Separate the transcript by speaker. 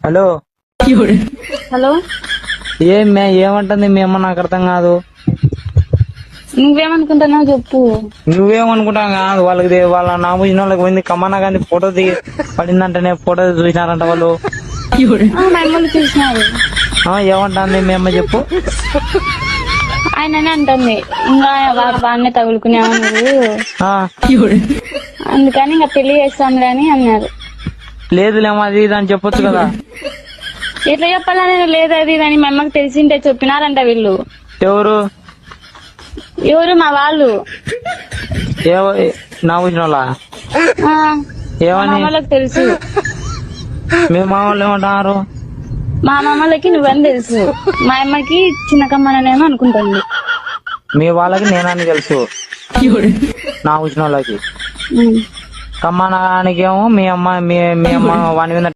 Speaker 1: Hello
Speaker 2: hello,
Speaker 1: ఏమంటుంది మీ అమ్మ? నాకు అర్థం కాదు.
Speaker 2: నువ్వేమనుకుంటున్నావు చెప్పు.
Speaker 1: నువ్వేమనుకుంటావు కాదు. వాళ్ళ నా పూసిన వాళ్ళకి పోయింది కమ్మన్న గాంధీ ఫోటో దిగి పడిందంటేనే ఫోటో చూసినారంట వాళ్ళు.
Speaker 2: మా అమ్మలు చూసినారు.
Speaker 1: ఏమంటుంది మీ అమ్మ చెప్పు.
Speaker 2: ఆయననే అంటుంది ఇంకా వాడినే తగులుకునేవా నువ్వు, అందుకని ఇంకా పెళ్లి చేస్తాంలే అని అన్నారు.
Speaker 1: లేదులేమో అది ఇది అని చెప్పొచ్చు కదా.
Speaker 2: ఎట్లా చెప్పాలని లేదు అది అని మా అమ్మకి తెలిసింటే చెప్పినారంట వీళ్ళు.
Speaker 1: ఎవరు
Speaker 2: మా వాళ్ళు.
Speaker 1: నా పూసిన వాళ్ళ
Speaker 2: ఆ, మా
Speaker 1: ఏమని?
Speaker 2: మామలకు తెలుసు.
Speaker 1: మీ మా వాళ్ళు ఏమంటున్నారు?
Speaker 2: మా మామలకి నువ్వని తెలుసు, మా అమ్మకి చిన్న కమ్మనేమో అనుకుంటుంది.
Speaker 1: మీ వాళ్ళకి నేనని తెలుసు, నా పూసిన వాళ్ళకి.
Speaker 2: ఉమ్.
Speaker 1: కమ్మనానికేమో మీ అమ్మ వాని మీద